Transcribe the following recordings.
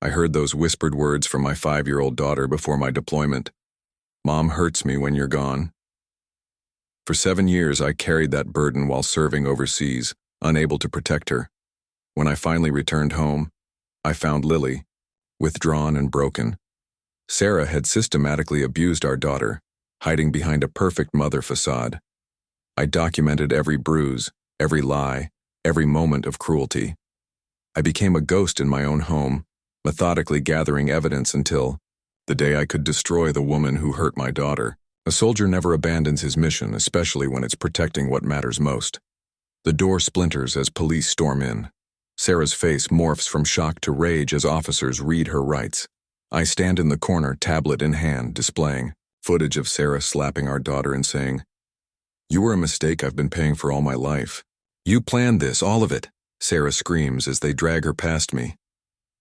I heard those whispered words from my 5-year-old daughter before my deployment. Mom hurts me when you're gone. For 7 years, I carried that burden while serving overseas, unable to protect her. When I finally returned home, I found Lily, withdrawn and broken. Sarah had systematically abused our daughter, hiding behind a perfect mother facade. I documented every bruise, every lie, every moment of cruelty. I became a ghost in my own home, methodically gathering evidence until the day I could destroy the woman who hurt my daughter. A soldier never abandons his mission, especially when it's protecting what matters most. The door splinters as police storm in. Sarah's face morphs from shock to rage as officers read her rights. I stand in the corner, tablet in hand, displaying footage of Sarah slapping our daughter and saying, "You were a mistake I've been paying for all my life. You planned this, all of it," Sarah screams as they drag her past me.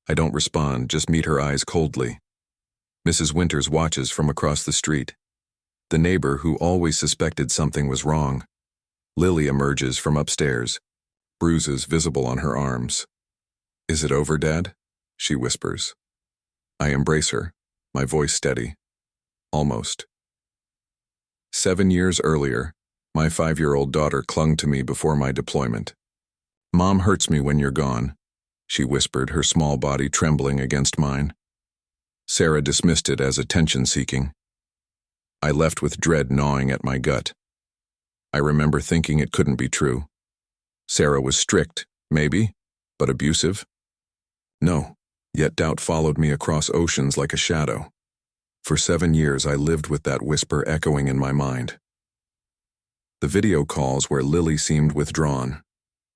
I don't respond, just meet her eyes coldly. Mrs. Winters watches from across the street. The neighbor who always suspected something was wrong. Lily emerges from upstairs, bruises visible on her arms. "Is it over, Dad?" she whispers. I embrace her, my voice steady. Almost. 7 years earlier, my 5-year-old daughter clung to me before my deployment. "Mom hurts me when you're gone," she whispered, her small body trembling against mine. Sarah dismissed it as attention-seeking. I left with dread gnawing at my gut. I remember thinking it couldn't be true. Sarah was strict, maybe, but abusive? No, yet doubt followed me across oceans like a shadow. For 7 years, I lived with that whisper echoing in my mind. The video calls where Lily seemed withdrawn.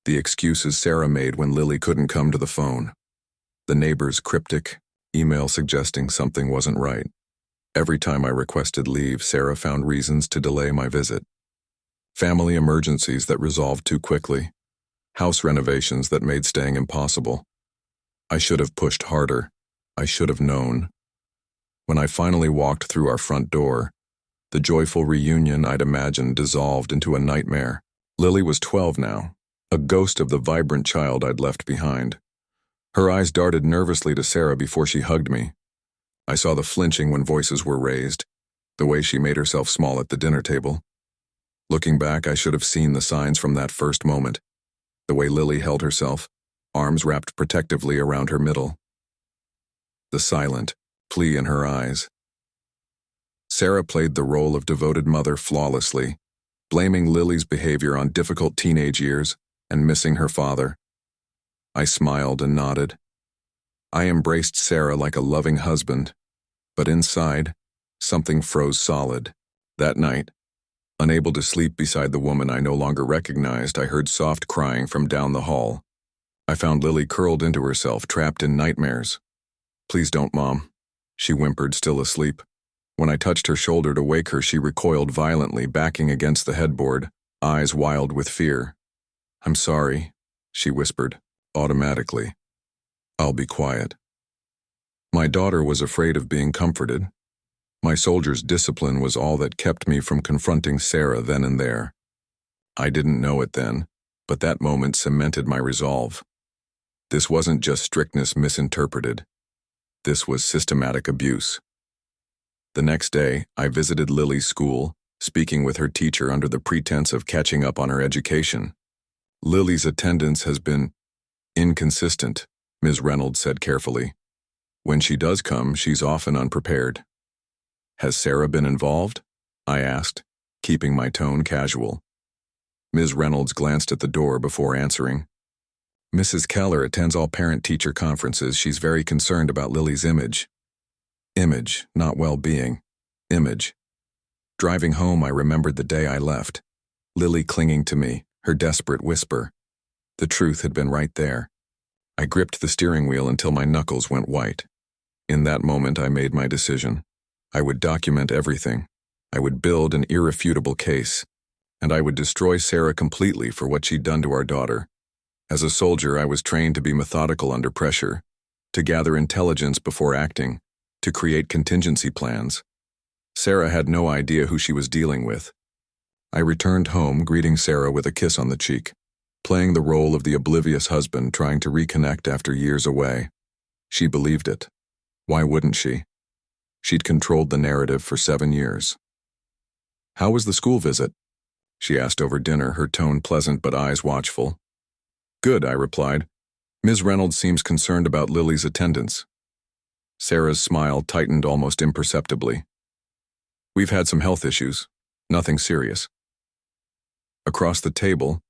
The excuses Sarah made when Lily couldn't come to the phone. The neighbor's cryptic email suggesting something wasn't right. Every time I requested leave, Sarah found reasons to delay my visit. Family emergencies that resolved too quickly. House renovations that made staying impossible. I should have pushed harder. I should have known. When I finally walked through our front door, the joyful reunion I'd imagined dissolved into a nightmare. Lily was 12 now, a ghost of the vibrant child I'd left behind. Her eyes darted nervously to Sarah before she hugged me. I saw the flinching when voices were raised, the way she made herself small at the dinner table. Looking back, I should have seen the signs from that first moment. The way Lily held herself, arms wrapped protectively around her middle. The silent plea in her eyes. Sarah played the role of devoted mother flawlessly, blaming Lily's behavior on difficult teenage years and missing her father. I smiled and nodded. I embraced Sarah like a loving husband, but inside, something froze solid. That night, unable to sleep beside the woman I no longer recognized, I heard soft crying from down the hall. I found Lily curled into herself, trapped in nightmares. "Please don't, Mom," she whimpered, still asleep. When I touched her shoulder to wake her, she recoiled violently, backing against the headboard, eyes wild with fear. "I'm sorry," she whispered, automatically. "I'll be quiet." My daughter was afraid of being comforted. My soldier's discipline was all that kept me from confronting Sarah then and there. I didn't know it then, but that moment cemented my resolve. This wasn't just strictness misinterpreted. This was systematic abuse. The next day, I visited Lily's school, speaking with her teacher under the pretense of catching up on her education. "Lily's attendance has been inconsistent," Ms. Reynolds said carefully. "When she does come, she's often unprepared." "Has Sarah been involved?" I asked, keeping my tone casual. Ms. Reynolds glanced at the door before answering. "Mrs. Keller attends all parent-teacher conferences. She's very concerned about Lily's image." Image, not well-being. Image. Driving home, I remembered the day I left. Lily clinging to me, her desperate whisper. The truth had been right there. I gripped the steering wheel until my knuckles went white. In that moment, I made my decision. I would document everything. I would build an irrefutable case. And I would destroy Sarah completely for what she'd done to our daughter. As a soldier, I was trained to be methodical under pressure, to gather intelligence before acting, to create contingency plans. Sarah had no idea who she was dealing with. I returned home, greeting Sarah with a kiss on the cheek, playing the role of the oblivious husband trying to reconnect after years away. She believed it. Why wouldn't she? She'd controlled the narrative for 7 years. "How was the school visit?" she asked over dinner, her tone pleasant but eyes watchful. "Good," I replied. "Ms. Reynolds seems concerned about Lily's attendance." Sarah's smile tightened almost imperceptibly. "We've had some health issues. Nothing serious." Across the table,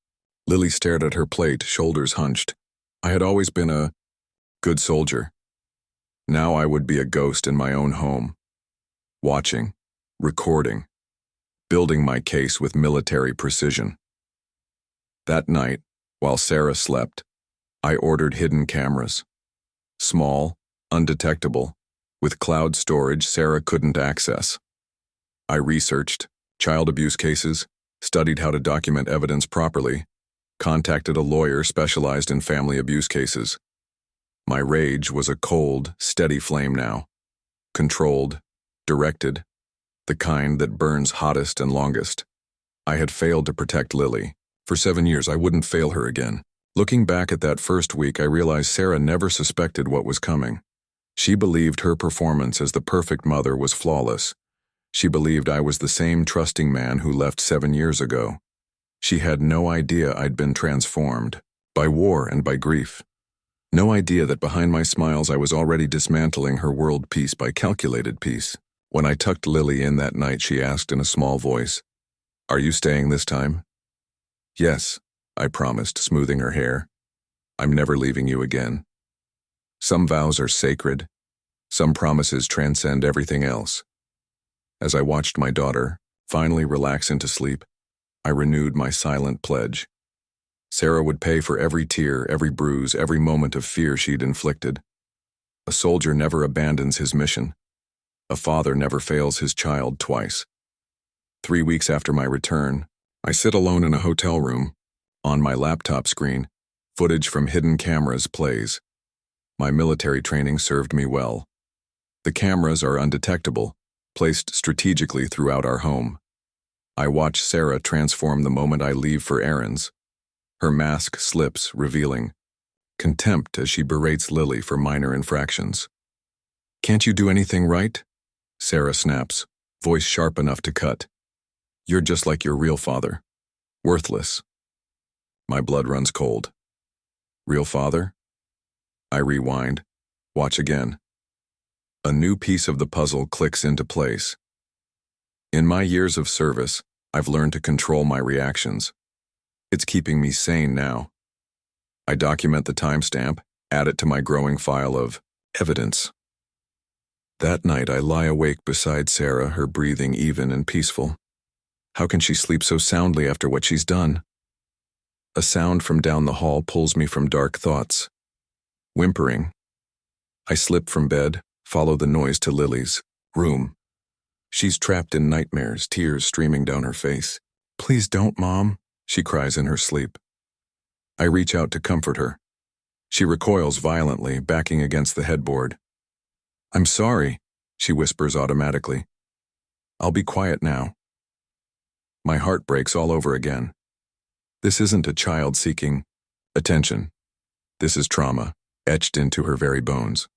Lily stared at her plate, shoulders hunched. I had always been a good soldier. Now I would be a ghost in my own home, watching, recording, building my case with military precision. That night, while Sarah slept, I ordered hidden cameras. Small, undetectable, with cloud storage Sarah couldn't access. I researched child abuse cases, studied how to document evidence properly, contacted a lawyer specialized in family abuse cases. My rage was a cold, steady flame now. Controlled, directed, the kind that burns hottest and longest. I had failed to protect Lily. For 7 years, I wouldn't fail her again. Looking back at that first week, I realized Sarah never suspected what was coming. She believed her performance as the perfect mother was flawless. She believed I was the same trusting man who left 7 years ago. She had no idea I'd been transformed by war and by grief. No idea that behind my smiles I was already dismantling her world piece by calculated piece. When I tucked Lily in that night, she asked in a small voice, "Are you staying this time?" "Yes," I promised, smoothing her hair. "I'm never leaving you again." Some vows are sacred. Some promises transcend everything else. As I watched my daughter finally relax into sleep, I renewed my silent pledge. Sarah would pay for every tear, every bruise, every moment of fear she'd inflicted. A soldier never abandons his mission. A father never fails his child twice. 3 weeks after my return, I sit alone in a hotel room. On my laptop screen, footage from hidden cameras plays. My military training served me well. The cameras are undetectable, placed strategically throughout our home. I watch Sarah transform the moment I leave for errands. Her mask slips, revealing contempt as she berates Lily for minor infractions. "Can't you do anything right?" Sarah snaps, voice sharp enough to cut. "You're just like your real father. Worthless." My blood runs cold. Real father? I rewind, watch again. A new piece of the puzzle clicks into place. In my years of service, I've learned to control my reactions. It's keeping me sane now. I document the timestamp, add it to my growing file of evidence. That night I lie awake beside Sarah, her breathing even and peaceful. How can she sleep so soundly after what she's done? A sound from down the hall pulls me from dark thoughts. Whimpering. I slip from bed, follow the noise to Lily's room. She's trapped in nightmares, tears streaming down her face. "Please don't, Mom," she cries in her sleep. I reach out to comfort her. She recoils violently, backing against the headboard. "I'm sorry," she whispers automatically. "I'll be quiet now." My heart breaks all over again. This isn't a child seeking attention. This is trauma, etched into her very bones.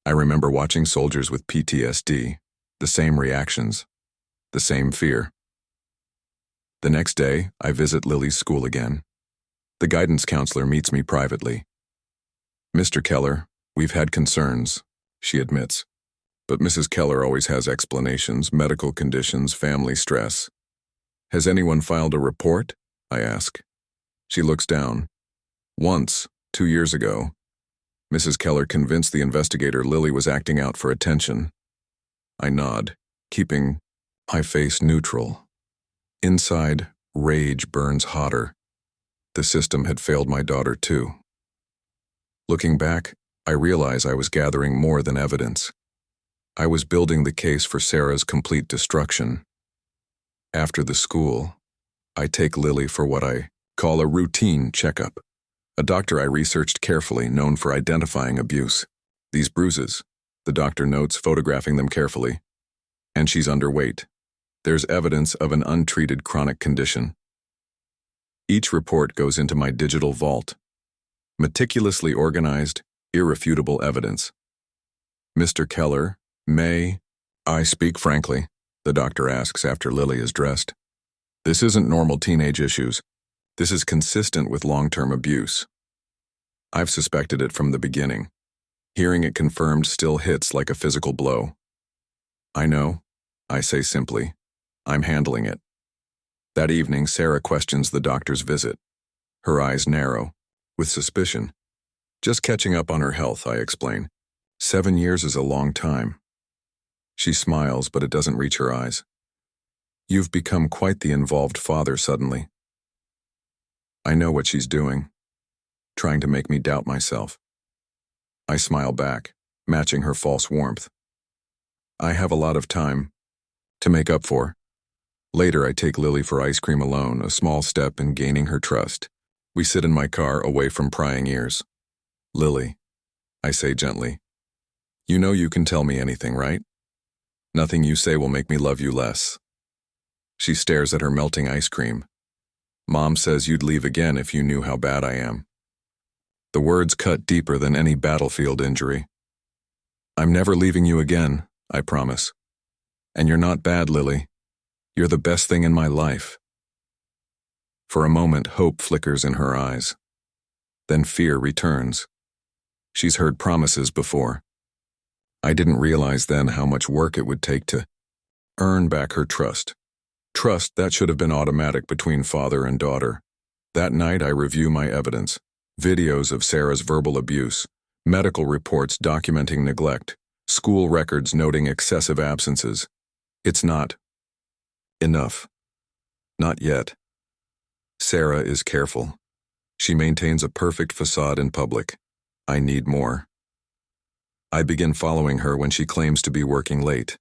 I remember watching soldiers with PTSD, the same reactions, the same fear. The next day, I visit Lily's school again. The guidance counselor meets me privately. "Mr. Keller, we've had concerns," she admits. "But Mrs. Keller always has explanations, medical conditions, family stress." "Has anyone filed a report?" I ask. She looks down. "Once, 2 years ago, Mrs. Keller convinced the investigator Lily was acting out for attention." I nod, keeping my face neutral. Inside, rage burns hotter. The system had failed my daughter too. Looking back, I realize I was gathering more than evidence. I was building the case for Sarah's complete destruction. After the school, I take Lily for what I call a routine checkup. A doctor I researched carefully, known for identifying abuse. These bruises, the doctor notes, photographing them carefully. And she's underweight. There's evidence of an untreated chronic condition. Each report goes into my digital vault. Meticulously organized, Irrefutable evidence. Mr. Keller, may I speak frankly? The doctor asks after Lily is dressed. This isn't normal teenage issues. This is consistent with long-term abuse. I've suspected it from the beginning. Hearing it confirmed still hits like a physical blow. I know, I say simply. I'm handling it. That evening, Sarah questions the doctor's visit. Her eyes narrow, with suspicion. Just catching up on her health, I explain. 7 years is a long time. She smiles, but it doesn't reach her eyes. You've become quite the involved father suddenly. I know what she's doing, trying to make me doubt myself. I smile back, matching her false warmth. I have a lot of time to make up for. Later, I take Lily for ice cream alone, a small step in gaining her trust. We sit in my car, away from prying ears. Lily, I say gently, you know you can tell me anything, right? Nothing you say will make me love you less. She stares at her melting ice cream. Mom says you'd leave again if you knew how bad I am. The words cut deeper than any battlefield injury. I'm never leaving you again, I promise. And you're not bad, Lily. You're the best thing in my life. For a moment, hope flickers in her eyes. Then fear returns. She's heard promises before. I didn't realize then how much work it would take to earn back her trust. Trust that should have been automatic between father and daughter. That night, I review my evidence. Videos of Sarah's verbal abuse, medical reports documenting neglect, school records noting excessive absences. It's not enough. Not yet. Sarah is careful. She maintains a perfect facade in public. I need more. I begin following her when she claims to be working late.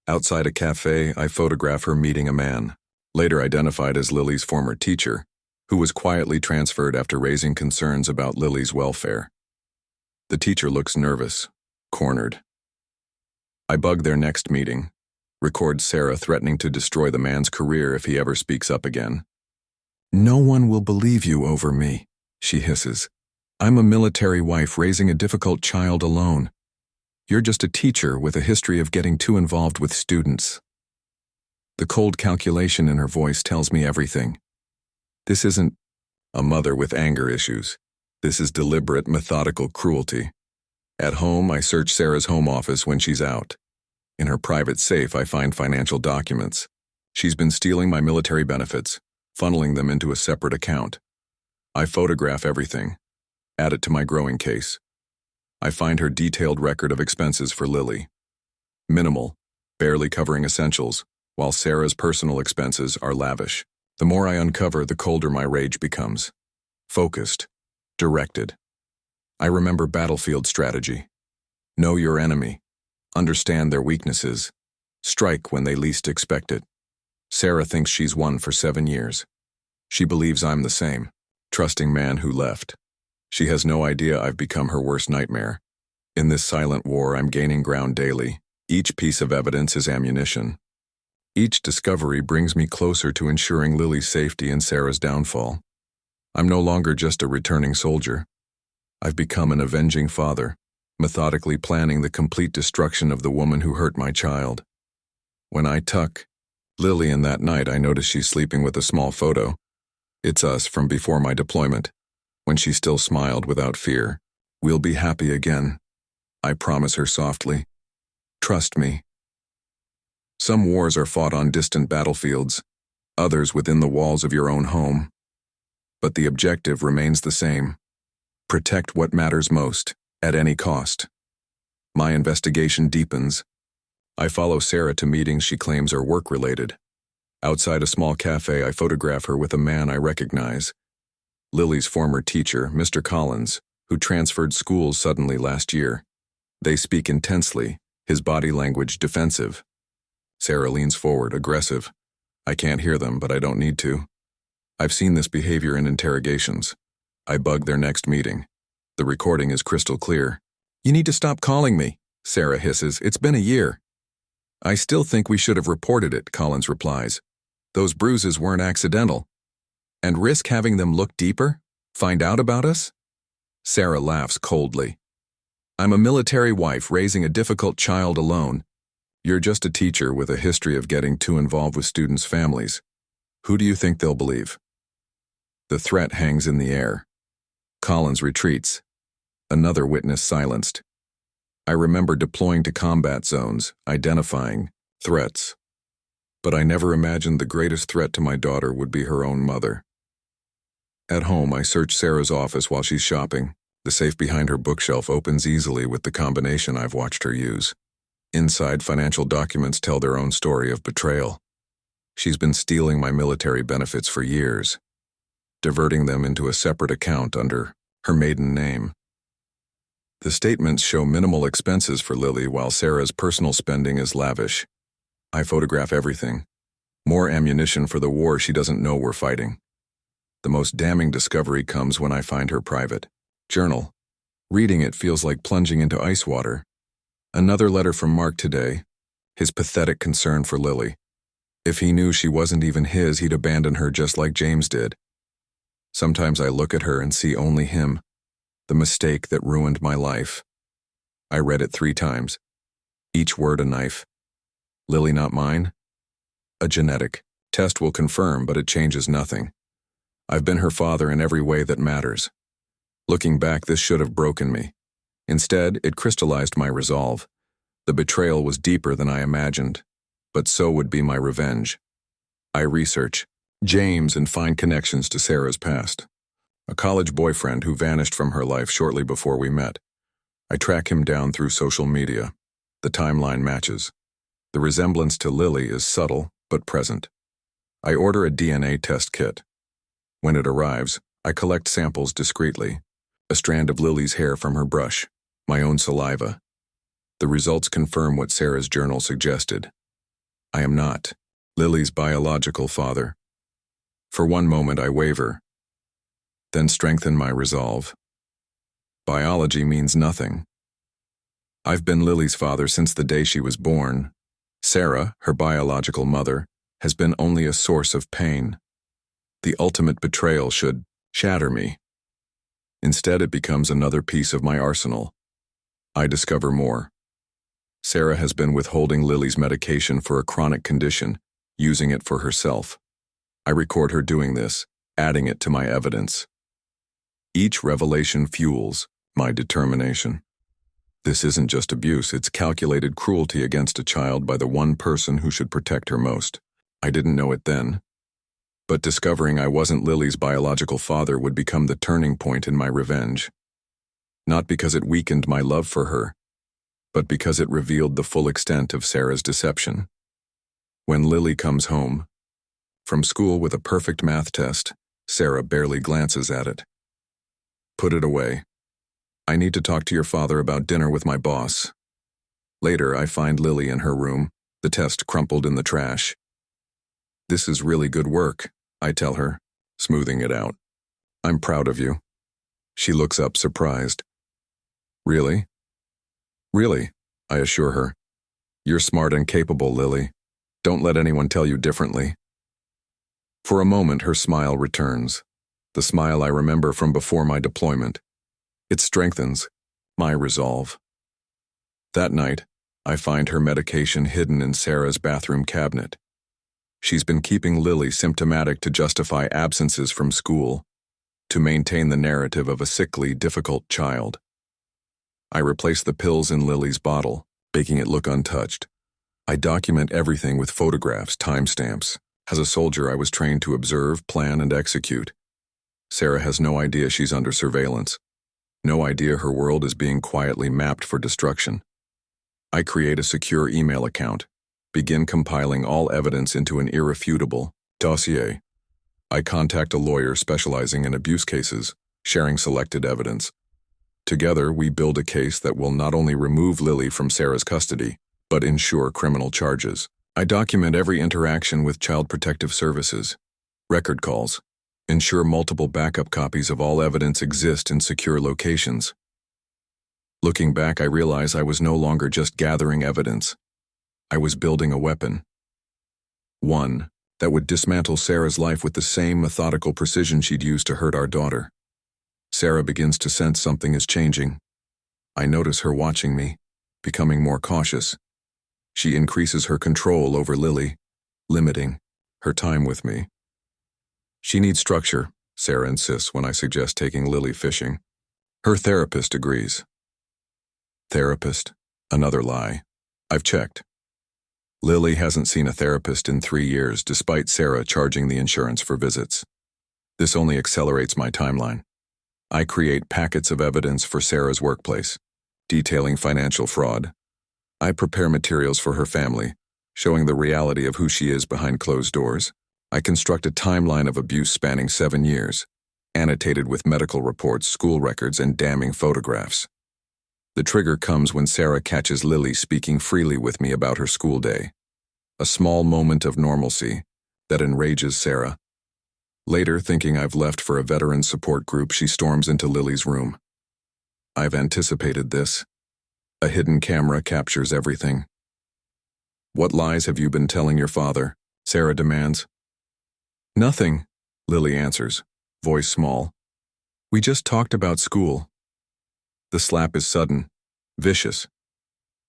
Outside a cafe, I photograph her meeting a man, later identified as Lily's former teacher, who was quietly transferred after raising concerns about Lily's welfare. The teacher looks nervous, cornered. I bug their next meeting, record Sarah threatening to destroy the man's career if he ever speaks up again. No one will believe you over me, she hisses. I'm a military wife raising a difficult child alone. You're just a teacher with a history of getting too involved with students. The cold calculation in her voice tells me everything. This isn't a mother with anger issues. This is deliberate, methodical cruelty. At home, I search Sarah's home office when she's out. In her private safe, I find financial documents. She's been stealing my military benefits, funneling them into a separate account. I photograph everything, add it to my growing case. I find her detailed record of expenses for Lily. Minimal, barely covering essentials, while Sarah's personal expenses are lavish. The more I uncover, the colder my rage becomes. Focused, directed. I remember battlefield strategy. Know your enemy. Understand their weaknesses. Strike when they least expect it. Sarah thinks she's won for 7 years. She believes I'm the same, trusting man who left. She has no idea I've become her worst nightmare. In this silent war, I'm gaining ground daily. Each piece of evidence is ammunition. Each discovery brings me closer to ensuring Lily's safety and Sarah's downfall. I'm no longer just a returning soldier. I've become an avenging father, methodically planning the complete destruction of the woman who hurt my child. When I tuck Lily in that night, I notice she's sleeping with a small photo. It's us from before my deployment, when she still smiled without fear. We'll be happy again, I promise her softly. Trust me. Some wars are fought on distant battlefields, others within the walls of your own home. But the objective remains the same. Protect what matters most, at any cost. My investigation deepens. I follow Sarah to meetings she claims are work-related. Outside a small cafe, I photograph her with a man I recognize. Lily's former teacher, Mr. Collins, who transferred schools suddenly last year. They speak intensely, his body language defensive. Sarah leans forward, aggressive. I can't hear them, but I don't need to. I've seen this behavior in interrogations. I bug their next meeting. The recording is crystal clear. You need to stop calling me, Sarah hisses. It's been a year. I still think we should have reported it, Collins replies. Those bruises weren't accidental. And risk having them look deeper? Find out about us? Sarah laughs coldly. I'm a military wife raising a difficult child alone. You're just a teacher with a history of getting too involved with students' families. Who do you think they'll believe? The threat hangs in the air. Collins retreats. Another witness silenced. I remember deploying to combat zones, identifying threats. But I never imagined the greatest threat to my daughter would be her own mother. At home, I search Sarah's office while she's shopping. The safe behind her bookshelf opens easily with the combination I've watched her use. Inside, financial documents tell their own story of betrayal. She's been stealing my military benefits for years, diverting them into a separate account under her maiden name. The statements show minimal expenses for Lily while Sarah's personal spending is lavish. I photograph everything. More ammunition for the war she doesn't know we're fighting. The most damning discovery comes when I find her private journal. Reading it feels like plunging into ice water. Another letter from Mark today, his pathetic concern for Lily. If he knew she wasn't even his, he'd abandon her just like James did. Sometimes I look at her and see only him, the mistake that ruined my life. I read it 3 times. Each word a knife. Lily not mine? A genetic test will confirm, but it changes nothing. I've been her father in every way that matters. Looking back, this should have broken me. Instead, it crystallized my resolve. The betrayal was deeper than I imagined, but so would be my revenge. I research James and find connections to Sarah's past. A college boyfriend who vanished from her life shortly before we met. I track him down through social media. The timeline matches. The resemblance to Lily is subtle but present. I order a DNA test kit. When it arrives, I collect samples discreetly. A strand of Lily's hair from her brush, my own saliva. The results confirm what Sarah's journal suggested. I am not Lily's biological father. For one moment I waver, then strengthen my resolve. Biology means nothing. I've been Lily's father since the day she was born. Sarah, her biological mother, has been only a source of pain. The ultimate betrayal should shatter me. Instead, it becomes another piece of my arsenal. I discover more. Sarah has been withholding Lily's medication for a chronic condition, using it for herself. I record her doing this, adding it to my evidence. Each revelation fuels my determination. This isn't just abuse, it's calculated cruelty against a child by the one person who should protect her most. I didn't know it then. But discovering I wasn't Lily's biological father would become the turning point in my revenge. Not because it weakened my love for her, but because it revealed the full extent of Sarah's deception. When Lily comes home from school with a perfect math test, Sarah barely glances at it. Put it away. I need to talk to your father about dinner with my boss. Later, I find Lily in her room, the test crumpled in the trash. This is really good work, I tell her, smoothing it out. I'm proud of you. She looks up surprised. Really? Really, I assure her. You're smart and capable, Lily. Don't let anyone tell you differently. For a moment, her smile returns. The smile I remember from before my deployment. It strengthens my resolve. That night, I find her medication hidden in Sarah's bathroom cabinet. She's been keeping Lily symptomatic to justify absences from school, to maintain the narrative of a sickly, difficult child. I replace the pills in Lily's bottle, making it look untouched. I document everything with photographs, timestamps. As a soldier, I was trained to observe, plan, and execute. Sarah has no idea she's under surveillance. No idea her world is being quietly mapped for destruction. I create a secure email account, begin compiling all evidence into an irrefutable dossier. I contact a lawyer specializing in abuse cases, sharing selected evidence. Together, we build a case that will not only remove Lily from Sarah's custody, but ensure criminal charges. I document every interaction with Child Protective Services, record calls, ensure multiple backup copies of all evidence exist in secure locations. Looking back, I realize I was no longer just gathering evidence. I was building a weapon. One that would dismantle Sarah's life with the same methodical precision she'd used to hurt our daughter. Sarah begins to sense something is changing. I notice her watching me, becoming more cautious. She increases her control over Lily, limiting her time with me. She needs structure, Sarah insists when I suggest taking Lily fishing. Her therapist agrees. Therapist? Another lie. I've checked. Lily hasn't seen a therapist in 3 years, despite Sarah charging the insurance for visits. This only accelerates my timeline. I create packets of evidence for Sarah's workplace, detailing financial fraud. I prepare materials for her family, showing the reality of who she is behind closed doors. I construct a timeline of abuse spanning 7 years, annotated with medical reports, school records, and damning photographs. The trigger comes when Sarah catches Lily speaking freely with me about her school day. A small moment of normalcy that enrages Sarah. Later, thinking I've left for a veteran support group, she storms into Lily's room. I've anticipated this. A hidden camera captures everything. What lies have you been telling your father? Sarah demands. Nothing, Lily answers, voice small. We just talked about school. The slap is sudden, vicious.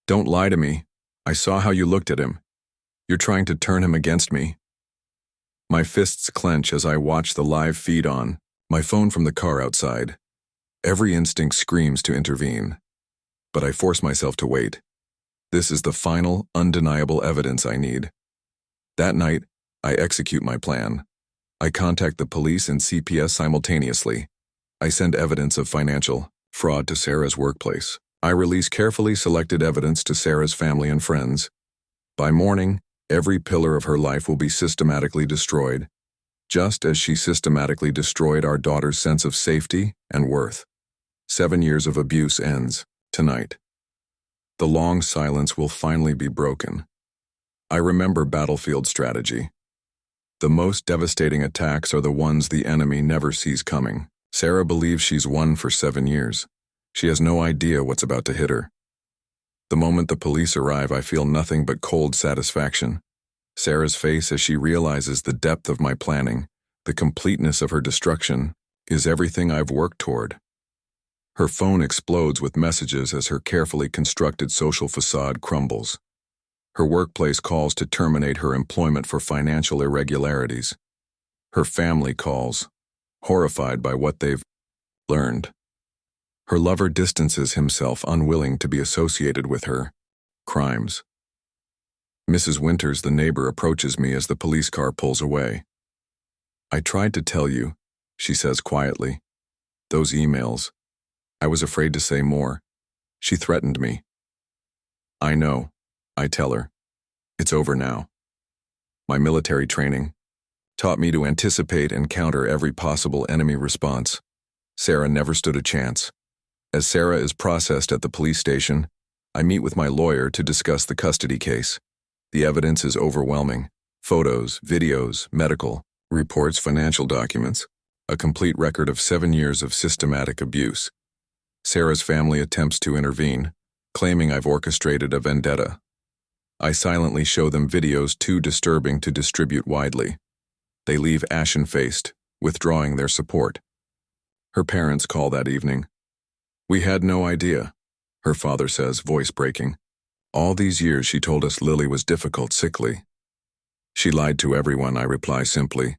Don't lie to me. I saw how you looked at him. You're trying to turn him against me. My fists clench as I watch the live feed on my phone from the car outside. Every instinct screams to intervene, but I force myself to wait. This is the final, undeniable evidence I need. That night, I execute my plan. I contact the police and CPS simultaneously. I send evidence of financial fraud to Sarah's workplace. I release carefully selected evidence to Sarah's family and friends. By morning, every pillar of her life will be systematically destroyed, just as she systematically destroyed our daughter's sense of safety and worth. 7 years of abuse ends tonight. The long silence will finally be broken. I remember battlefield strategy. The most devastating attacks are the ones the enemy never sees coming. Sarah believes she's won for 7 years. She has no idea what's about to hit her. The moment the police arrive, I feel nothing but cold satisfaction. Sarah's face as she realizes the depth of my planning, the completeness of her destruction, is everything I've worked toward. Her phone explodes with messages as her carefully constructed social facade crumbles. Her workplace calls to terminate her employment for financial irregularities. Her family calls, horrified by what they've learned. Her lover distances himself, unwilling to be associated with her crimes. Mrs. Winters, the neighbor, approaches me as the police car pulls away. I tried to tell you, she says quietly. Those emails. I was afraid to say more. She threatened me. I know, I tell her. It's over now. My military training taught me to anticipate and counter every possible enemy response. Sarah never stood a chance. As Sarah is processed at the police station, I meet with my lawyer to discuss the custody case. The evidence is overwhelming. Photos, videos, medical reports, financial documents, a complete record of 7 years of systematic abuse. Sarah's family attempts to intervene, claiming I've orchestrated a vendetta. I silently show them videos too disturbing to distribute widely. They leave ashen-faced, withdrawing their support. Her parents call that evening. We had no idea, her father says, voice breaking. All these years she told us Lily was difficult, sickly. She lied to everyone, I reply simply,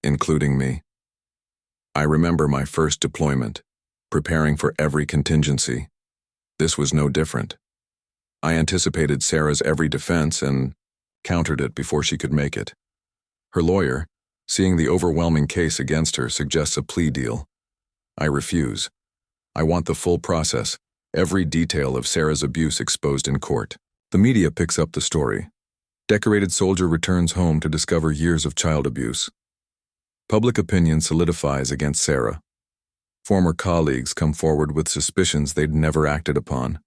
including me. I remember my first deployment, preparing for every contingency. This was no different. I anticipated Sarah's every defense and countered it before she could make it. Her lawyer, seeing the overwhelming case against her, suggests a plea deal. I refuse. I want the full process, every detail of Sarah's abuse exposed in court. The media picks up the story. Decorated soldier returns home to discover years of child abuse. Public opinion solidifies against Sarah. Former colleagues come forward with suspicions they'd never acted upon.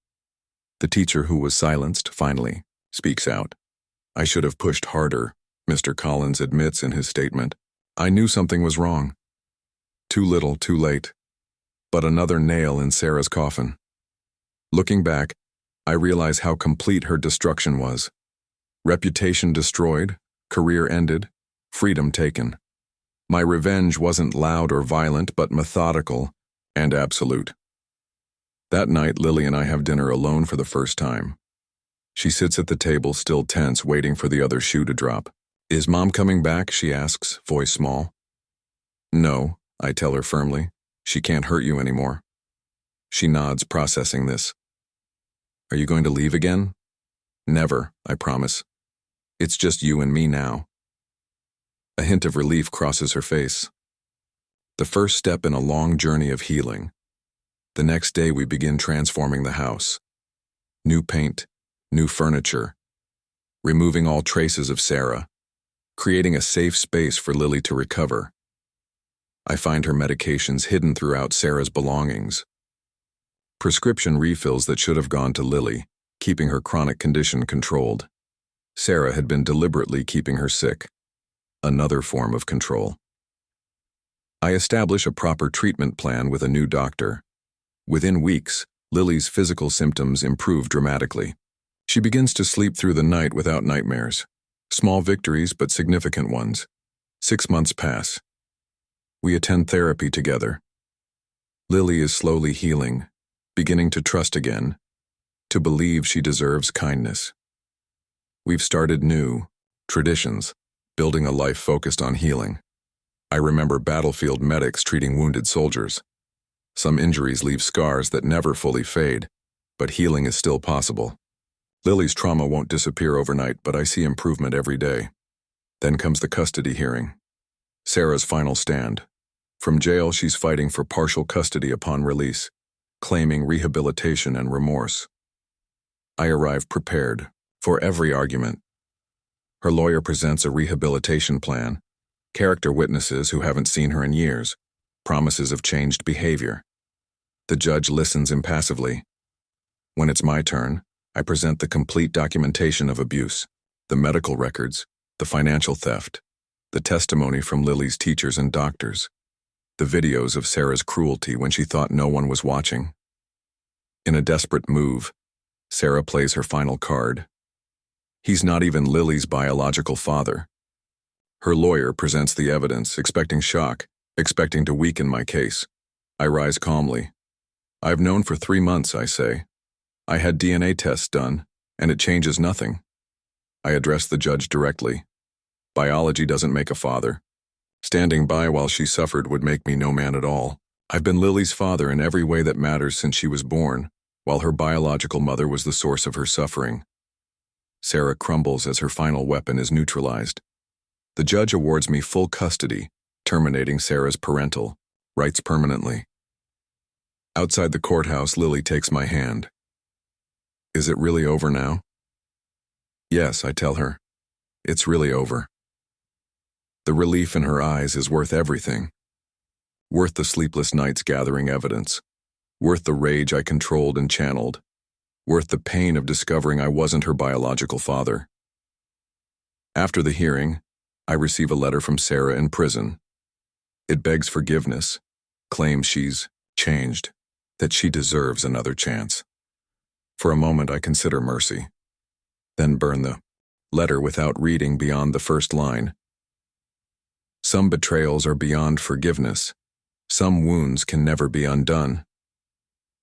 The teacher who was silenced finally speaks out. I should have pushed harder, Mr. Collins admits in his statement. I knew something was wrong. Too little, too late. But another nail in Sarah's coffin. Looking back, I realize how complete her destruction was. Reputation destroyed, career ended, freedom taken. My revenge wasn't loud or violent, but methodical, and absolute. That night, Lily and I have dinner alone for the first time. She sits at the table, still tense, waiting for the other shoe to drop. "Is Mom coming back?" she asks, voice small. "No," I tell her firmly. "She can't hurt you anymore." She nods, processing this. "Are you going to leave again?" "Never, I promise. It's just you and me now." A hint of relief crosses her face. The first step in a long journey of healing. The next day we begin transforming the house. New paint, new furniture, removing all traces of Sarah, creating a safe space for Lily to recover. I find her medications hidden throughout Sarah's belongings. Prescription refills that should have gone to Lily, keeping her chronic condition controlled. Sarah had been deliberately keeping her sick. Another form of control. I establish a proper treatment plan with a new doctor. Within weeks, Lily's physical symptoms improve dramatically. She begins to sleep through the night without nightmares. Small victories, but significant ones. 6 months pass. We attend therapy together. Lily is slowly healing, beginning to trust again, to believe she deserves kindness. We've started new traditions, building a life focused on healing. I remember battlefield medics treating wounded soldiers. Some injuries leave scars that never fully fade, but healing is still possible. Lily's trauma won't disappear overnight, but I see improvement every day. Then comes the custody hearing. Sarah's final stand. From jail, she's fighting for partial custody upon release, claiming rehabilitation and remorse. I arrive prepared for every argument. Her lawyer presents a rehabilitation plan, character witnesses who haven't seen her in years, promises of changed behavior. The judge listens impassively. When it's my turn, I present the complete documentation of abuse, the medical records, the financial theft, the testimony from Lily's teachers and doctors, the videos of Sarah's cruelty when she thought no one was watching. In a desperate move, Sarah plays her final card. He's not even Lily's biological father. Her lawyer presents the evidence, expecting shock, expecting to weaken my case. I rise calmly. "I've known for 3 months," I say. "I had DNA tests done, and it changes nothing." I address the judge directly. Biology doesn't make a father. Standing by while she suffered would make me no man at all. I've been Lily's father in every way that matters since she was born, while her biological mother was the source of her suffering. Sarah crumbles as her final weapon is neutralized. The judge awards me full custody, terminating Sarah's parental rights permanently. Outside the courthouse, Lily takes my hand. "Is it really over now?" "Yes," I tell her. "It's really over." The relief in her eyes is worth everything. Worth the sleepless nights gathering evidence. Worth the rage I controlled and channeled. Worth the pain of discovering I wasn't her biological father. After the hearing, I receive a letter from Sarah in prison. It begs forgiveness, claims she's changed, that she deserves another chance. For a moment, I consider mercy, then burn the letter without reading beyond the first line. Some betrayals are beyond forgiveness. Some wounds can never be undone.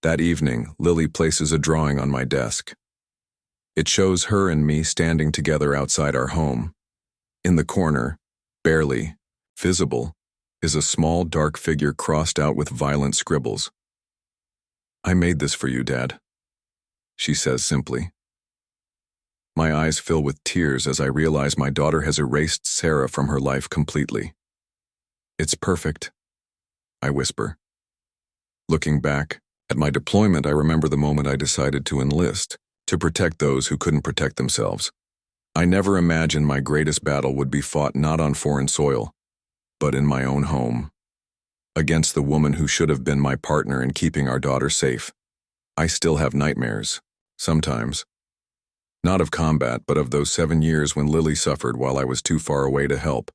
That evening, Lily places a drawing on my desk. It shows her and me standing together outside our home. In the corner, barely visible, is a small dark figure crossed out with violent scribbles. "I made this for you, Dad," she says simply. My eyes fill with tears as I realize my daughter has erased Sarah from her life completely. "It's perfect," I whisper. Looking back, at my deployment, I remember the moment I decided to enlist, to protect those who couldn't protect themselves. I never imagined my greatest battle would be fought not on foreign soil, but in my own home, against the woman who should have been my partner in keeping our daughter safe. I still have nightmares, sometimes. Not of combat, but of those 7 years when Lily suffered while I was too far away to help.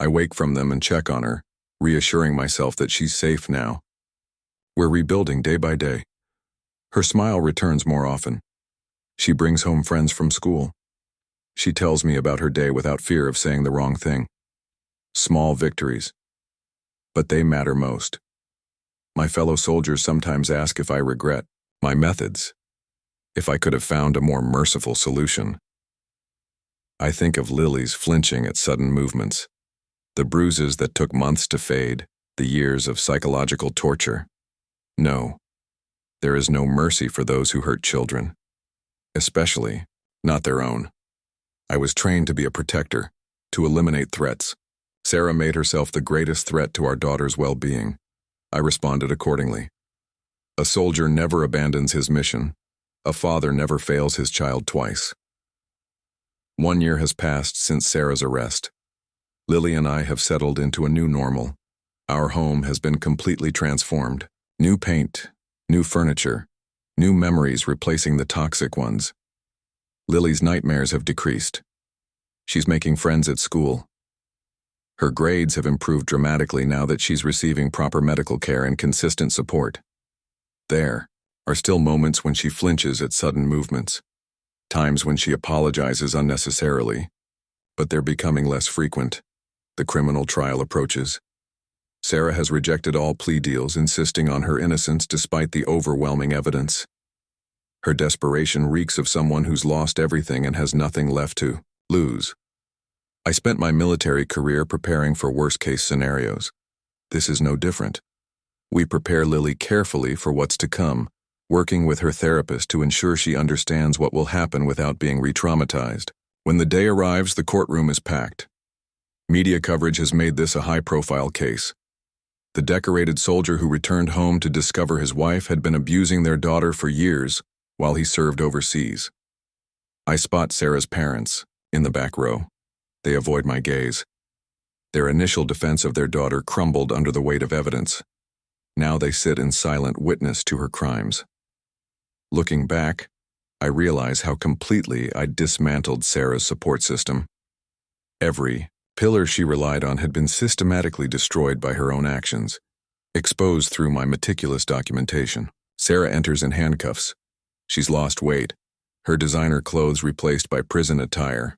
I wake from them and check on her, reassuring myself that she's safe now. We're rebuilding day by day. Her smile returns more often. She brings home friends from school. She tells me about her day without fear of saying the wrong thing. Small victories. But they matter most. My fellow soldiers sometimes ask if I regret my methods, if I could have found a more merciful solution. I think of Lily's flinching at sudden movements, the bruises that took months to fade, the years of psychological torture. No, there is no mercy for those who hurt children, especially not their own. I was trained to be a protector, to eliminate threats. Sarah made herself the greatest threat to our daughter's well-being. I responded accordingly. A soldier never abandons his mission. A father never fails his child twice. 1 year has passed since Sarah's arrest. Lily and I have settled into a new normal. Our home has been completely transformed. New paint, new furniture, new memories replacing the toxic ones. Lily's nightmares have decreased. She's making friends at school. Her grades have improved dramatically now that she's receiving proper medical care and consistent support. There are still moments when she flinches at sudden movements, times when she apologizes unnecessarily, but they're becoming less frequent. The criminal trial approaches. Sarah has rejected all plea deals, insisting on her innocence despite the overwhelming evidence. Her desperation reeks of someone who's lost everything and has nothing left to lose. I spent my military career preparing for worst-case scenarios. This is no different. We prepare Lily carefully for what's to come, working with her therapist to ensure she understands what will happen without being re-traumatized. When the day arrives, the courtroom is packed. Media coverage has made this a high-profile case. The decorated soldier who returned home to discover his wife had been abusing their daughter for years while he served overseas. I spot Sarah's parents in the back row. They avoid my gaze. Their initial defense of their daughter crumbled under the weight of evidence. Now they sit in silent witness to her crimes. Looking back, I realize how completely I dismantled Sarah's support system. Every pillar she relied on had been systematically destroyed by her own actions, exposed through my meticulous documentation. Sarah enters in handcuffs. She's lost weight, her designer clothes replaced by prison attire.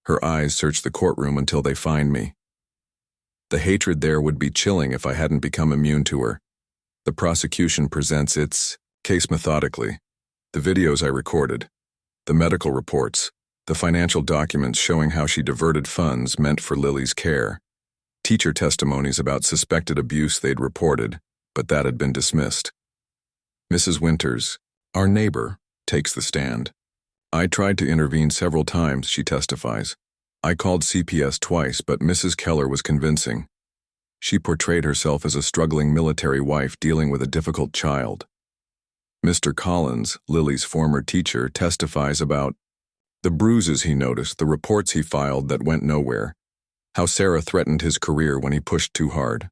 Her eyes search the courtroom until they find me. The hatred there would be chilling if I hadn't become immune to her. The prosecution presents its case methodically. The videos I recorded, the medical reports, the financial documents showing how she diverted funds meant for Lily's care, teacher testimonies about suspected abuse they'd reported, but that had been dismissed. Mrs. Winters, our neighbor, takes the stand. I tried to intervene several times, she testifies. I called CPS twice, but Mrs. Keller was convincing. She portrayed herself as a struggling military wife dealing with a difficult child. Mr. Collins, Lily's former teacher, testifies about the bruises he noticed, the reports he filed that went nowhere, how Sarah threatened his career when he pushed too hard.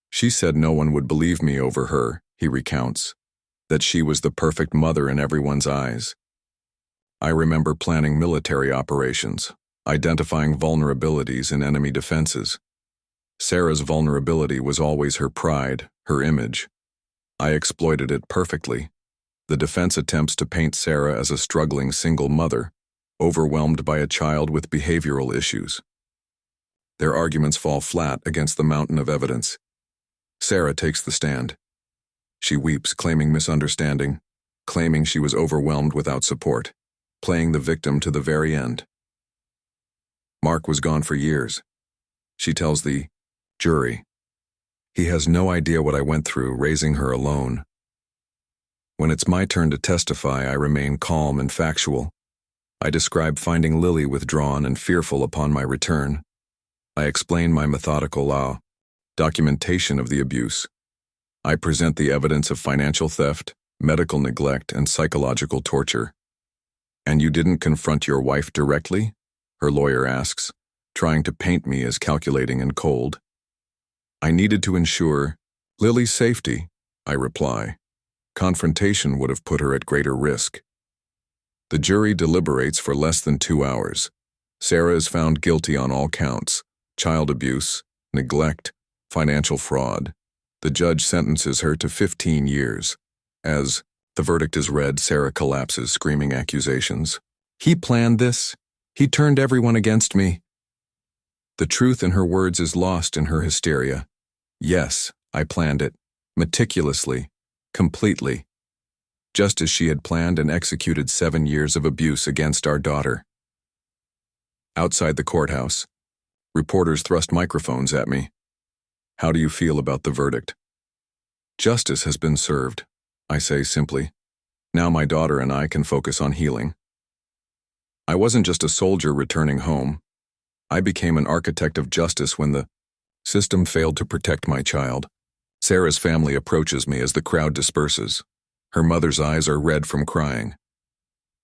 She said no one would believe me over her, he recounts, that she was the perfect mother in everyone's eyes. I remember planning military operations, identifying vulnerabilities in enemy defenses. Sarah's vulnerability was always her pride, her image. I exploited it perfectly. The defense attempts to paint Sarah as a struggling single mother, overwhelmed by a child with behavioral issues. Their arguments fall flat against the mountain of evidence. Sarah takes the stand. She weeps, claiming misunderstanding, claiming she was overwhelmed without support, playing the victim to the very end. Mark was gone for years. She tells the jury. He has no idea what I went through raising her alone. When it's my turn to testify, I remain calm and factual. I describe finding Lily withdrawn and fearful upon my return. I explain my methodical documentation of the abuse. I present the evidence of financial theft, medical neglect, and psychological torture. And you didn't confront your wife directly? Her lawyer asks, trying to paint me as calculating and cold. I needed to ensure Lily's safety, I reply. Confrontation would have put her at greater risk. The jury deliberates for less than 2 hours. Sarah is found guilty on all counts: child abuse, neglect, financial fraud. The judge sentences her to 15 years. As the verdict is read, Sarah collapses, screaming accusations. He planned this. He turned everyone against me. The truth in her words is lost in her hysteria. Yes, I planned it. meticulously, completely, just as she had planned and executed 7 years of abuse against our daughter. Outside the courthouse, reporters thrust microphones at me. "How do you feel about the verdict?" "Justice has been served," I say simply. "Now my daughter and I can focus on healing." I wasn't just a soldier returning home. I became an architect of justice when the system failed to protect my child. Sarah's family approaches me as the crowd disperses. Her mother's eyes are red from crying.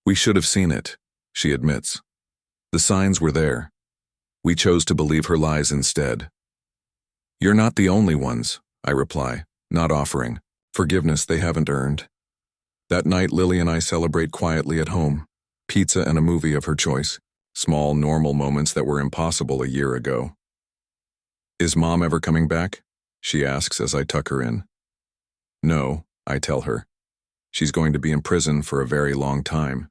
"We should have seen it," she admits. "The signs were there. We chose to believe her lies instead." "You're not the only ones," I reply, not offering forgiveness they haven't earned. That night, Lily and I celebrate quietly at home. Pizza and a movie of her choice. Small, normal moments that were impossible a year ago. "Is Mom ever coming back?" she asks as I tuck her in. "No," I tell her. "She's going to be in prison for a very long time."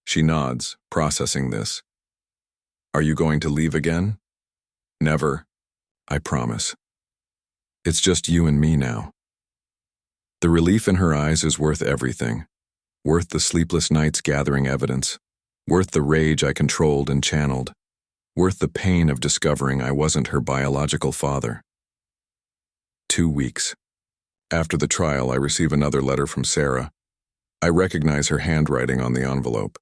She nods, processing this. "Are you going to leave again?" "Never," I promise. "It's just you and me now." The relief in her eyes is worth everything. Worth the sleepless nights gathering evidence. Worth the rage I controlled and channeled. Worth the pain of discovering I wasn't her biological father. 2 weeks. After the trial, I receive another letter from Sarah. I recognize her handwriting on the envelope.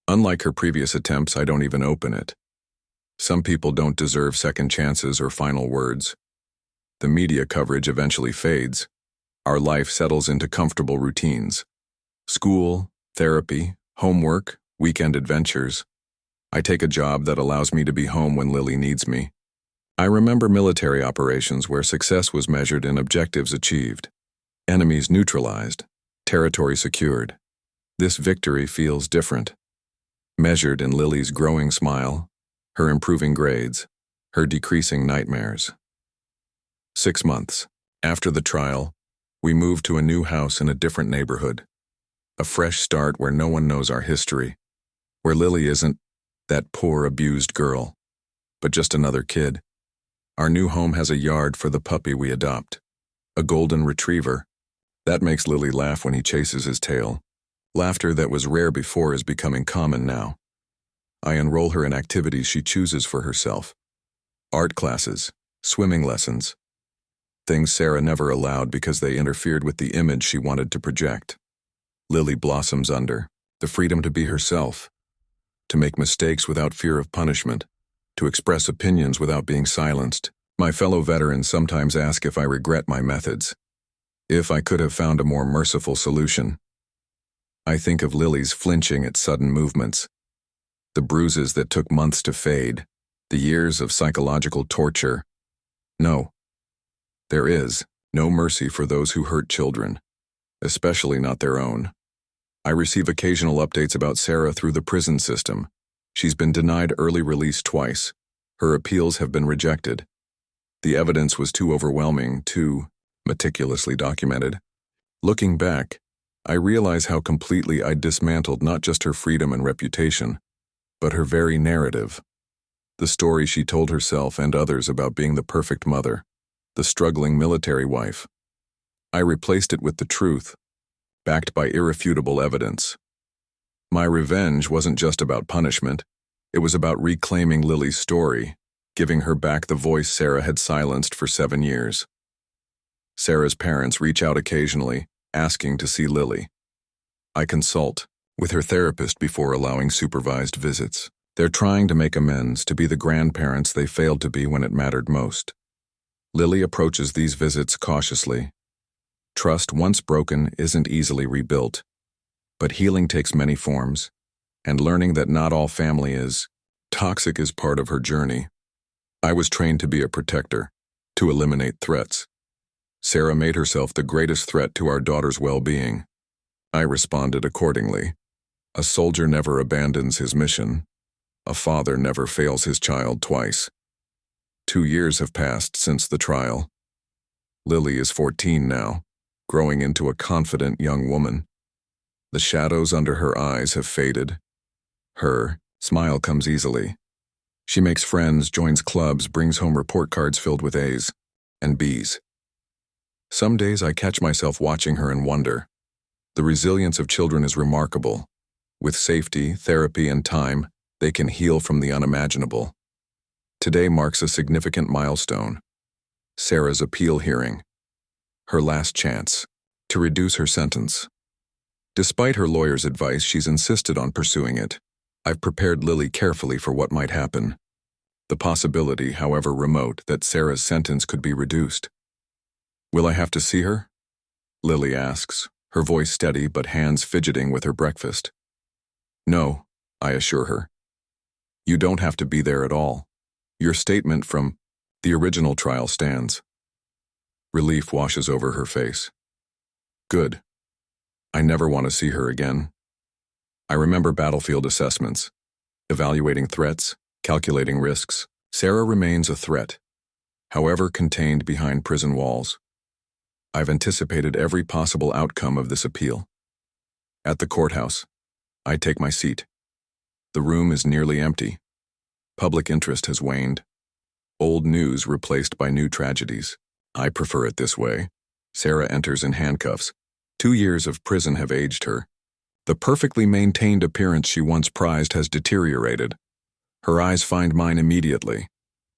Unlike her previous attempts, I don't even open it. Some people don't deserve second chances or final words. The media coverage eventually fades. Our life settles into comfortable routines. School, therapy, homework, weekend adventures. I take a job that allows me to be home when Lily needs me. I remember military operations where success was measured in objectives achieved, enemies neutralized, territory secured. This victory feels different. Measured in Lily's growing smile, her improving grades, her decreasing nightmares. 6 months. After the trial, we moved to a new house in a different neighborhood. A fresh start where no one knows our history. Where Lily isn't that poor, abused girl, but just another kid. Our new home has a yard for the puppy we adopt. A golden retriever. That makes Lily laugh when he chases his tail. Laughter that was rare before is becoming common now. I enroll her in activities she chooses for herself. Art classes, swimming lessons. Things Sarah never allowed because they interfered with the image she wanted to project. Lily blossoms under the freedom to be herself, to make mistakes without fear of punishment, to express opinions without being silenced. My fellow veterans sometimes ask if I regret my methods, if I could have found a more merciful solution. I think of Lily's flinching at sudden movements, the bruises that took months to fade, the years of psychological torture. No, there is no mercy for those who hurt children, especially not their own. I receive occasional updates about Sarah through the prison system. She's been denied early release twice. Her appeals have been rejected. The evidence was too overwhelming, too meticulously documented. Looking back, I realize how completely I dismantled not just her freedom and reputation, but her very narrative. The story she told herself and others about being the perfect mother, the struggling military wife. I replaced it with the truth, backed by irrefutable evidence. My revenge wasn't just about punishment. It was about reclaiming Lily's story, giving her back the voice Sarah had silenced for 7 years. Sarah's parents reach out occasionally, asking to see Lily. I consult with her therapist before allowing supervised visits. They're trying to make amends, to be the grandparents they failed to be when it mattered most. Lily approaches these visits cautiously. Trust, once broken, isn't easily rebuilt. But healing takes many forms, and learning that not all family is toxic is part of her journey. I was trained to be a protector, to eliminate threats. Sarah made herself the greatest threat to our daughter's well-being. I responded accordingly. A soldier never abandons his mission. A father never fails his child twice. 2 years have passed since the trial. Lily is 14 now, growing into a confident young woman. The shadows under her eyes have faded. Her smile comes easily. She makes friends, joins clubs, brings home report cards filled with A's and B's. Some days I catch myself watching her and wonder. The resilience of children is remarkable. With safety, therapy, and time, they can heal from the unimaginable. Today marks a significant milestone. Sarah's appeal hearing. Her last chance to reduce her sentence. Despite her lawyer's advice, she's insisted on pursuing it. I've prepared Lily carefully for what might happen. The possibility, however remote, that Sarah's sentence could be reduced. Will I have to see her? Lily asks, her voice steady but hands fidgeting with her breakfast. No, I assure her. You don't have to be there at all. Your statement from the original trial stands. Relief washes over her face. Good. I never want to see her again. I remember battlefield assessments, evaluating threats, calculating risks. Sarah remains a threat, however contained behind prison walls. I've anticipated every possible outcome of this appeal. At the courthouse, I take my seat. The room is nearly empty. Public interest has waned. Old news replaced by new tragedies. I prefer it this way. Sarah enters in handcuffs. 2 years of prison have aged her. The perfectly maintained appearance she once prized has deteriorated. Her eyes find mine immediately,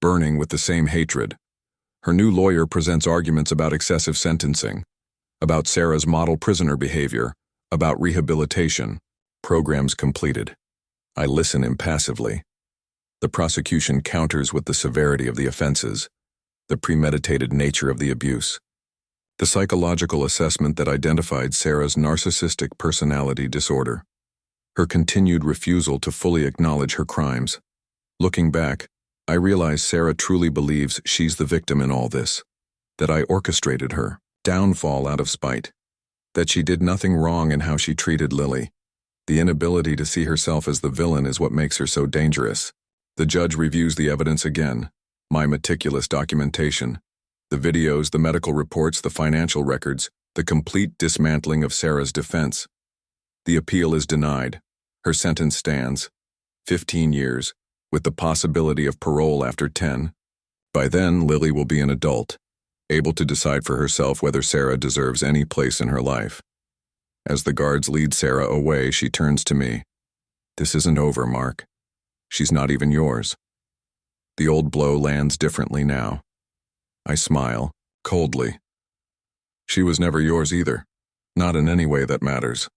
burning with the same hatred. Her new lawyer presents arguments about excessive sentencing, about Sarah's model prisoner behavior, about rehabilitation, programs completed. I listen impassively. The prosecution counters with the severity of the offenses, the premeditated nature of the abuse, the psychological assessment that identified Sarah's narcissistic personality disorder, her continued refusal to fully acknowledge her crimes. Looking back, I realize Sarah truly believes she's the victim in all this, that I orchestrated her downfall out of spite, that she did nothing wrong in how she treated Lily. The inability to see herself as the villain is what makes her so dangerous. The judge reviews the evidence again, my meticulous documentation, the videos, the medical reports, the financial records, the complete dismantling of Sarah's defense. The appeal is denied. Her sentence stands, 15 years, with the possibility of parole after 10. By then, Lily will be an adult, able to decide for herself whether Sarah deserves any place in her life. As the guards lead Sarah away, she turns to me. This isn't over, Mark. She's not even yours. The old blow lands differently now. I smile, coldly. She was never yours either, not in any way that matters.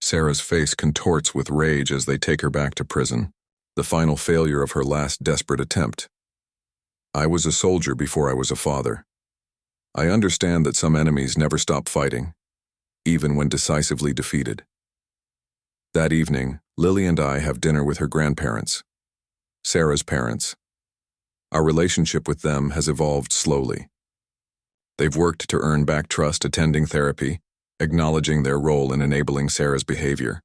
Sarah's face contorts with rage as they take her back to prison, the final failure of her last desperate attempt. I was a soldier before I was a father. I understand that some enemies never stop fighting, even when decisively defeated. That evening, Lily and I have dinner with her grandparents, Sarah's parents. Our relationship with them has evolved slowly. They've worked to earn back trust, attending therapy, acknowledging their role in enabling Sarah's behavior.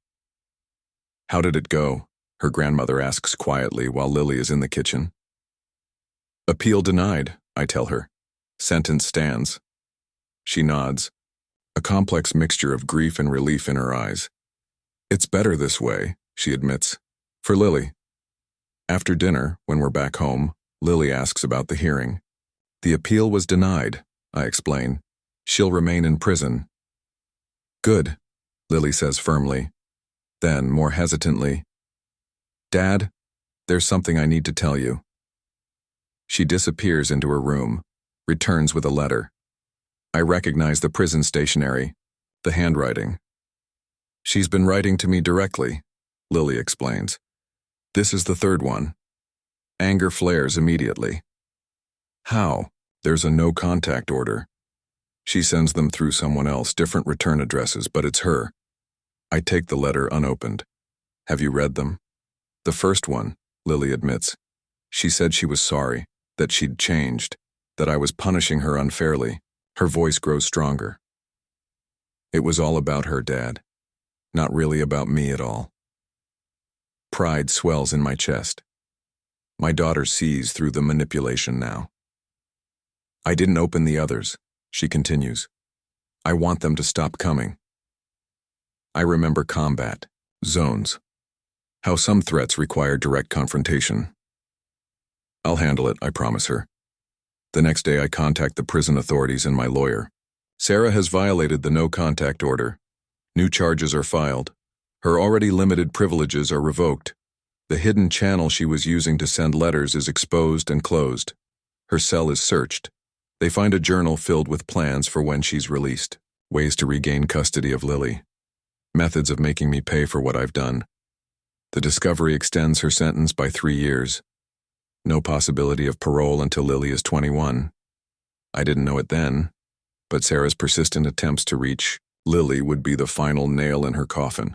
How did it go? Her grandmother asks quietly while Lily is in the kitchen. Appeal denied, I tell her. Sentence stands. She nods, a complex mixture of grief and relief in her eyes. It's better this way, she admits. For Lily. After dinner, when we're back home, Lily asks about the hearing. The appeal was denied, I explain. She'll remain in prison. Good, Lily says firmly. Then, more hesitantly, Dad, there's something I need to tell you. She disappears into her room, returns with a letter. I recognize the prison stationery, the handwriting. She's been writing to me directly, Lily explains. This is the third one. Anger flares immediately. How? There's a no-contact order. She sends them through someone else, different return addresses, but it's her. I take the letter unopened. Have you read them? The first one, Lily admits. She said she was sorry, that she'd changed, that I was punishing her unfairly. Her voice grows stronger. It was all about her, Dad. Not really about me at all. Pride swells in my chest. My daughter sees through the manipulation now. I didn't open the others, she continues. I want them to stop coming. I remember combat, zones, how some threats require direct confrontation. I'll handle it, I promise her. The next day I contact the prison authorities and my lawyer. Sarah has violated the no-contact order. New charges are filed. Her already limited privileges are revoked. The hidden channel she was using to send letters is exposed and closed. Her cell is searched. They find a journal filled with plans for when she's released. Ways to regain custody of Lily. Methods of making me pay for what I've done. The discovery extends her sentence by 3 years. No possibility of parole until Lily is 21. I didn't know it then, but Sarah's persistent attempts to reach Lily would be the final nail in her coffin.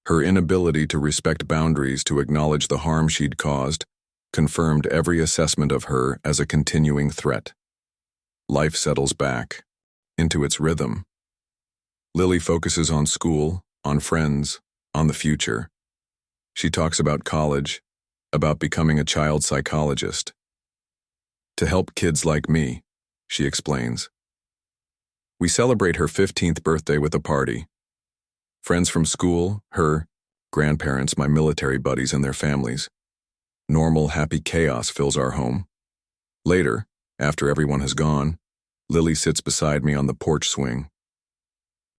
Her inability to respect boundaries, to acknowledge the harm she'd caused, confirmed every assessment of her as a continuing threat. Life settles back into its rhythm. Lily focuses on school, on friends, on the future. She talks about college, about becoming a child psychologist. To help kids like me, she explains. We celebrate her 15th birthday with a party. Friends from school, her, grandparents, my military buddies and their families. Normal, happy chaos fills our home. Later, after everyone has gone, Lily sits beside me on the porch swing.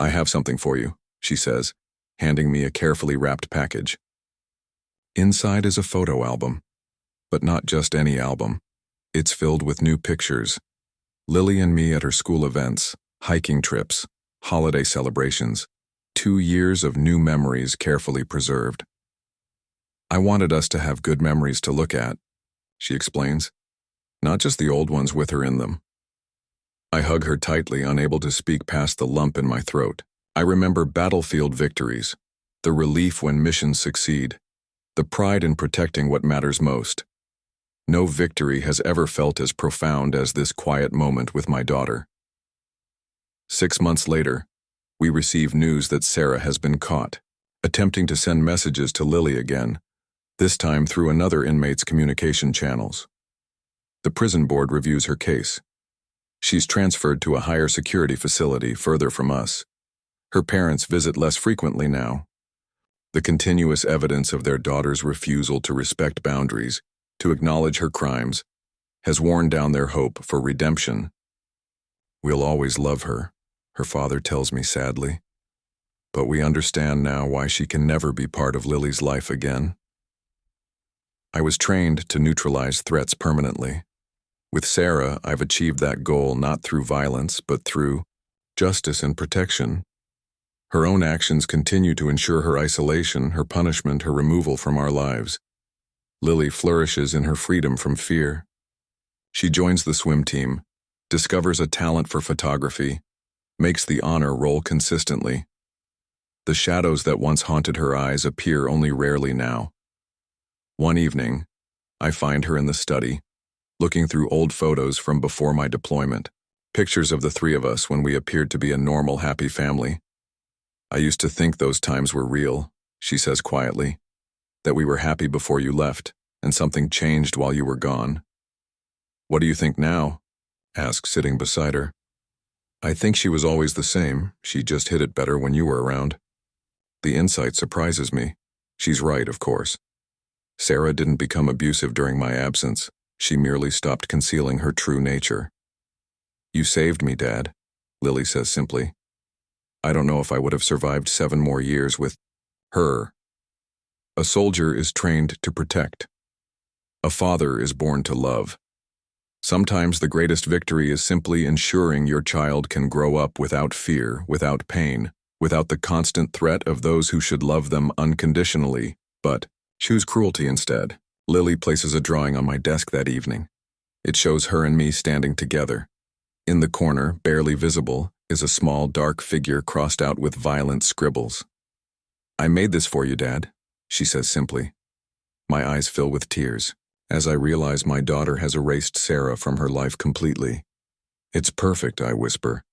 I have something for you, she says, handing me a carefully wrapped package. Inside is a photo album, but not just any album. It's filled with new pictures. Lily and me at her school events, hiking trips, holiday celebrations, 2 years of new memories carefully preserved. I wanted us to have good memories to look at, she explains, not just the old ones with her in them. I hug her tightly, unable to speak past the lump in my throat. I remember battlefield victories, the relief when missions succeed, the pride in protecting what matters most. No victory has ever felt as profound as this quiet moment with my daughter. 6 months later, we receive news that Sarah has been caught, attempting to send messages to Lily again, this time through another inmate's communication channels. The prison board reviews her case. She's transferred to a higher security facility further from us. Her parents visit less frequently now. The continuous evidence of their daughter's refusal to respect boundaries, to acknowledge her crimes, has worn down their hope for redemption. We'll always love her, her father tells me sadly. But we understand now why she can never be part of Lily's life again. I was trained to neutralize threats permanently. With Sarah, I've achieved that goal not through violence, but through justice and protection. Her own actions continue to ensure her isolation, her punishment, her removal from our lives. Lily flourishes in her freedom from fear. She joins the swim team, discovers a talent for photography, makes the honor roll consistently. The shadows that once haunted her eyes appear only rarely now. One evening, I find her in the study, looking through old photos from before my deployment, pictures of the 3 of us when we appeared to be a normal, happy family. I used to think those times were real, she says quietly, that we were happy before you left, and something changed while you were gone. What do you think now? Asks sitting beside her. I think she was always the same, she just hid it better when you were around. The insight surprises me. She's right, of course. Sarah didn't become abusive during my absence. She merely stopped concealing her true nature. You saved me, Dad, Lily says simply. I don't know if I would have survived 7 more years with her. A soldier is trained to protect. A father is born to love. Sometimes the greatest victory is simply ensuring your child can grow up without fear, without pain, without the constant threat of those who should love them unconditionally, but choose cruelty instead. Lily places a drawing on my desk that evening. It shows her and me standing together. In the corner, barely visible, is a small, dark figure crossed out with violent scribbles. I made this for you, Dad, she says simply. My eyes fill with tears, as I realize my daughter has erased Sarah from her life completely. It's perfect, I whisper,